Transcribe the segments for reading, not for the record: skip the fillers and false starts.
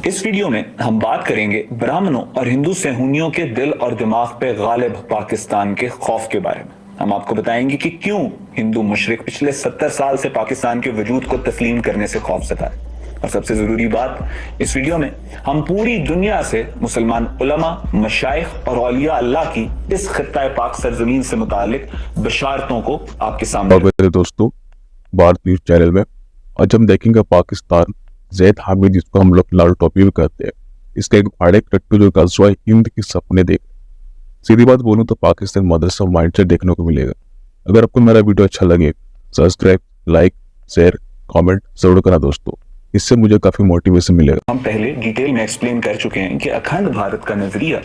इस वीडियो में हम बात करेंगे ब्राह्मणों और हिंदू सेहूनियों के दिल और दिमाग पे गालिब पाकिस्तान के खौफ के बारे में। हम आपको बताएंगे कि क्यों हिंदू मुशरिक पिछले 70 साल से पाकिस्तान के वजूद को तस्लीम करने से खौफ जताए। और सबसे जरूरी बात, इस वीडियो में हम पूरी दुनिया से मुसलमान उलमा, मशाइख और औलिया अल्लाह की इस खित्ता पाक सरजमीन से मुतालिक बशारतों को आपके सामने मेरे दोस्तों, भारत न्यूज चैनल में आज हम देखेंगे पाकिस्तान जैद हामिद, जिसको हम लोग लाल टोपी भी कहते हैं। इसका एक फाड़े कट्टू जो गज़वा हिंद के सपने देख। सीधी बात बोलूं तो पाकिस्तान मदरसा माइंडसेट देखने को मिलेगा। अगर आपको मेरा वीडियो अच्छा लगे, सब्सक्राइब, लाइक, शेयर, कमेंट जरूर करना दोस्तों, इससे मुझे काफी मोटिवेशन मिलेगा। हम पहले डिटेल में एक्सप्लेन कर चुके हैं कि अखंड भारत का नजरिया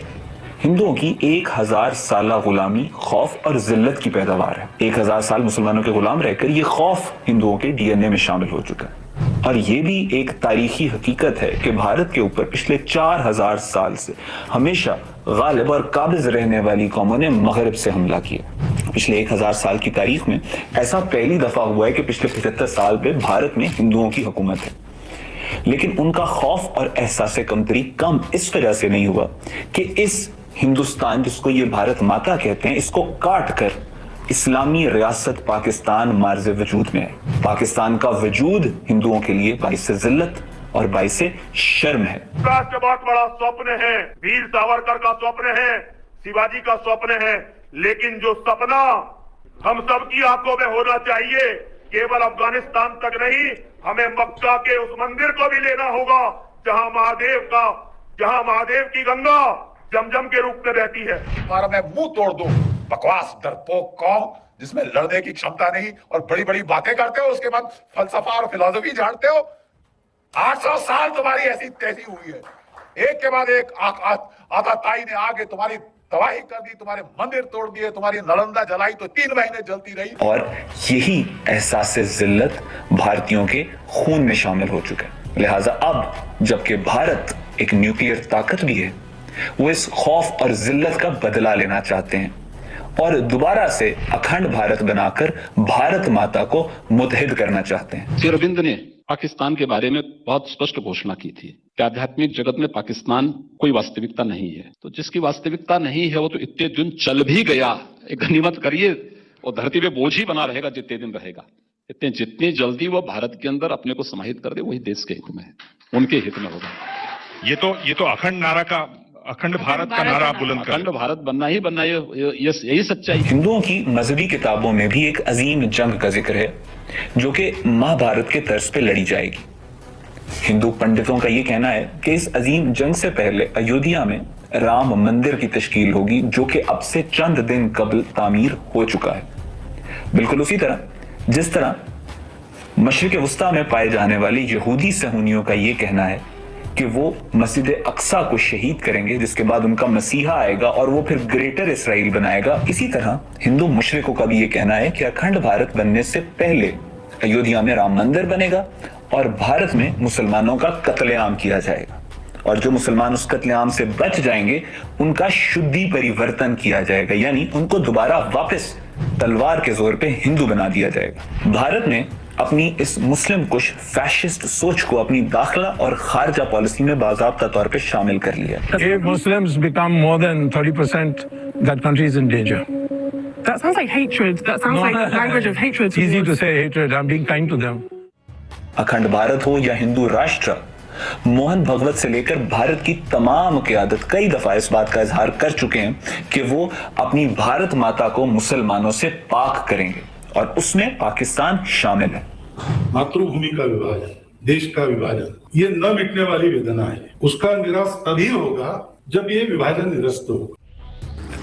हिंदुओं की 1000 साला गुलामी, खौफ और जिल्लत की पैदावार है। 1000 साल मुसलमानों के गुलाम रहकर ये खौफ हिंदुओं के डीएनए में शामिल हो चुका है। और ये भी एक तारीखी हकीकत है कि भारत के ऊपर पिछले 4000 साल से हमेशा गालिब और काबिज रहने वाली कौमों ने मगरिब से हमला किया। पिछले 1000 साल की तारीख में ऐसा पहली दफा हुआ है कि पिछले 75 साल पे भारत में हिंदुओं की हुकूमत है। लेकिन उनका खौफ और एहसास कमतरी कम इस वजह से नहीं हुआ कि इस हिंदुस्तान, जिसको ये भारत माता कहते हैं, इसको काट कर इस्लामी रियासत पाकिस्तान मार्ज़ वजूद में है। पाकिस्तान का वजूद हिंदुओं के लिए बाइस जिल्लत और बाइस शर्म है। राष्ट्र बहुत बड़ा स्वप्न है, वीर सावरकर का स्वप्न है, शिवाजी का स्वप्न है, लेकिन जो सपना हम सबकी आंखों में होना चाहिए, केवल अफगानिस्तान तक नहीं, हमें मक्का के उस मंदिर को भी लेना होगा जहां महादेव की गंगा जमजम के रूप में बहती है। हमारा मैं मुंह तोड़ दूं, बकवास डरपोक कौम जिसमें लड़ने की क्षमता नहीं और बड़ी बड़ी बातें करते हो, उसके बाद फलसफा और फिलॉसफी झाड़ते हो। 800 साल तुम्हारी ऐसी तैसी हुई है, एक के बाद एक आताताई ने आगे तुम्हारी तबाही कर दी, तुम्हारे मंदिर तोड़ दिए, तुम्हारी नालंदा जलाई तो 3 महीने जलती रही। और यही एहसास जिल्लत भारतीयों के खून में शामिल हो चुका है। लिहाजा अब जबकि भारत एक न्यूक्लियर ताकत भी है, वो इस खौफ और जिल्लत का बदला लेना चाहते हैं और दोबारा से अखंड भारत बनाकर भारत माता को मुत्तहिद करना चाहते हैं। श्री अरविंद ने पाकिस्तान के बारे में बहुत स्पष्ट घोषणा की थी कि आध्यात्मिक जगत में पाकिस्तान कोई वास्तविकता नहीं है। तो जिसकी वास्तविकता नहीं है वो तो इतने दिन चल भी गया, एक गनीमत करिए, वो धरती पे बोझ ही बना रहेगा जितने दिन रहेगा। जितनी जल्दी वो भारत के अंदर अपने को समाहित कर दे, वही देश के हित में है, उनके हित में होगा। ये तो अखंड भारत का नारा बुलंद कर, अखंड भारत बनना ही बनना, यही सच्चाई। हिंदुओं की मजहबी किताबों में भी एक अजीम जंग का जिक्र है जो कि महाभारत के तर्ज पे लड़ी जाएगी। हिंदू पंडितों का यह कहना है कि इस अजीम जंग से पहले अयोध्या में राम मंदिर की तश्कील होगी, जो कि अब से चंद दिन कबल तामीर हो चुका है। बिल्कुल उसी तरह जिस तरह मशरिक वस्ता में पाए जाने वाले यहूदी सहूनियों का यह कहना है कि वो मस्जिद अक्सा को शहीद करेंगे, जिसके बाद उनका मसीहा आएगा और वो फिर ग्रेटर इसराइल बनाएगा। इसी तरह हिंदू मुशरिकों का भी ये कहना है कि अखंड भारत बनने से पहले अयोध्या में राम मंदिर बनेगा और भारत में मुसलमानों का कत्लेआम किया जाएगा, और जो मुसलमान उस कत्लेआम से बच जाएंगे उनका शुद्धि परिवर्तन किया जाएगा, यानी उनको दोबारा वापस तलवार के जोर पे हिंदू बना दिया जाएगा। भारत ने अपनी इस मुस्लिम कुश फैशिस्ट सोच को अपनी दाखिला और खारजा पॉलिसी में बाज़ाब्ता तौर पे शामिल कर लिया। If Muslims become more than 30%, that country is in danger. That sounds like hatred. That sounds like language of hatred. Easy to say hatred. I'm being kind to them. अखंड भारत हो या हिंदू राष्ट्र, मोहन भगवत से लेकर भारत की तमाम क़यादत कई दफा इस बात का इजहार कर चुके हैं कि वो अपनी भारत माता को मुसलमानों से पाक करेंगे और उसमें पाकिस्तान शामिल है। मातृभूमि का विभाजन, देश का विभाजन, ये न मिटने वाली वेदना है। उसका निराश तभी होगा जब ये विभाजन निरस्त होगा।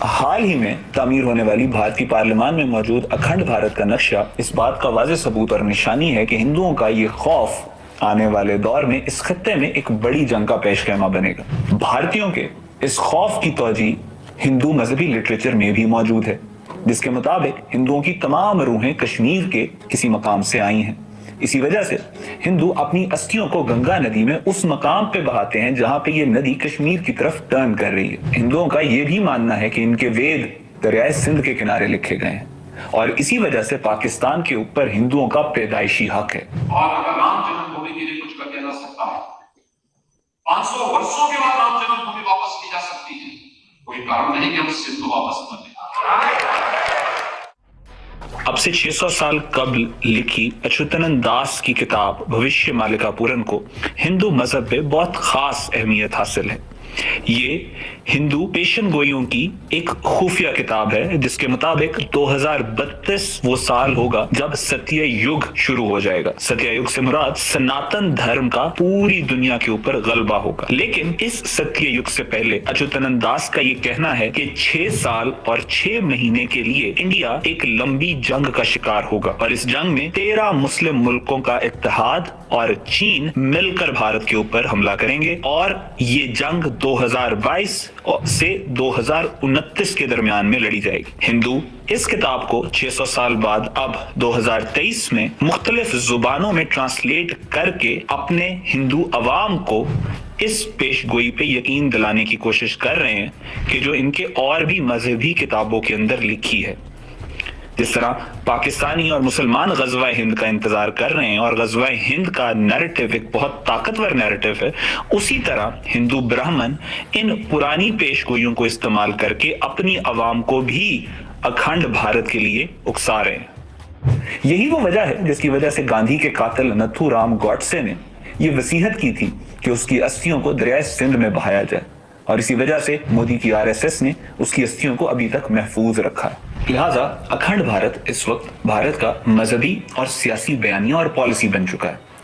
हाल ही में तामीर होने वाली भारतीय पार्लियामान में मौजूद अखंड भारत का नक्शा इस बात का वाज़ेह सबूत और निशानी है कि हिंदुओं का ये खौफ आने वाले दौर में इस खत्ते में एक बड़ी जंग का पेशखैमा बनेगा। भारतीयों के इस खौफ की तौजी हिंदू मजहबी लिटरेचर में भी मौजूद है, जिसके मुताबिक हिंदुओं की तमाम रूहें कश्मीर के किसी मकाम से आई हैं। इसी वजह से हिंदू अपनी अस्थियों को गंगा नदी में उस मकाम पे बहाते हैं जहां पे ये नदी कश्मीर की तरफ टर्न कर रही है। हिंदुओं का यह भी मानना है कि इनके वेद दरियाए सिंध के किनारे लिखे गए हैं और इसी वजह से पाकिस्तान के ऊपर हिंदुओं का पैदाइशी हक है। और अगर राम जन्मभूमि के लिए कुछ करके ना सकता है, 500 वर्षों के बाद राम जन्मभूमि वापस की जा सकती है, कोई कारण नहीं कि हम सिंधु वापस कर दें। अब से 600 साल कबल लिखी अच्युतानंद दास की किताब भविष्य मालिका पूरन को हिंदू मजहब में बहुत खास अहमियत हासिल है। ये हिंदू पेशन गोइयों की एक खुफिया किताब है जिसके मुताबिक 2032 वो साल होगा जब सत्य युग शुरू हो जाएगा। सत्य युग से मुराद सनातन धर्म का पूरी दुनिया के ऊपर गलबा होगा। लेकिन इस सत्य युग से पहले अच्युतानंद दास का ये कहना है कि 6 साल और 6 महीने के लिए इंडिया एक लंबी जंग का शिकार होगा और इस जंग में 13 मुस्लिम मुल्कों का इत्तेहाद और चीन मिलकर भारत के ऊपर हमला करेंगे और ये जंग 2022 से 2029 के दरमियान में लड़ी जाएगी। हिंदू इस किताब को 600 साल बाद अब 2023 में मुख्तलिफ जुबानों में ट्रांसलेट करके अपने हिंदू अवाम को इस पेशगोई पे यकीन दिलाने की कोशिश कर रहे हैं कि जो इनके और भी मजहबी किताबों के अंदर लिखी है। जिस तरह पाकिस्तानी और मुसलमान गज़वा हिंद का इंतजार कर रहे हैं और गज़वा हिंद का नैरेटिव एक बहुत ताकतवर नैरेटिव है, उसी तरह हिंदू ब्राह्मण इन पुरानी पेशगोइयों को इस्तेमाल करके अपनी आवाम को भी अखंड भारत के लिए उकसा रहे हैं। यही वो वजह है जिसकी वजह से गांधी के कातिल नथुराम गॉडसे ने यह वसीयत की थी कि उसकी अस्थियों को दरिया सिंध में बहाया जाए और इसी वजह से मोदी की आरएसएस ने उसकी अस्थियों को अभी तक महफूज रखा है। लिहाजा अखंड भारत इस वक्त भारत का मजहबी और सियासी बयानिया और पॉलिसी बन चुका है।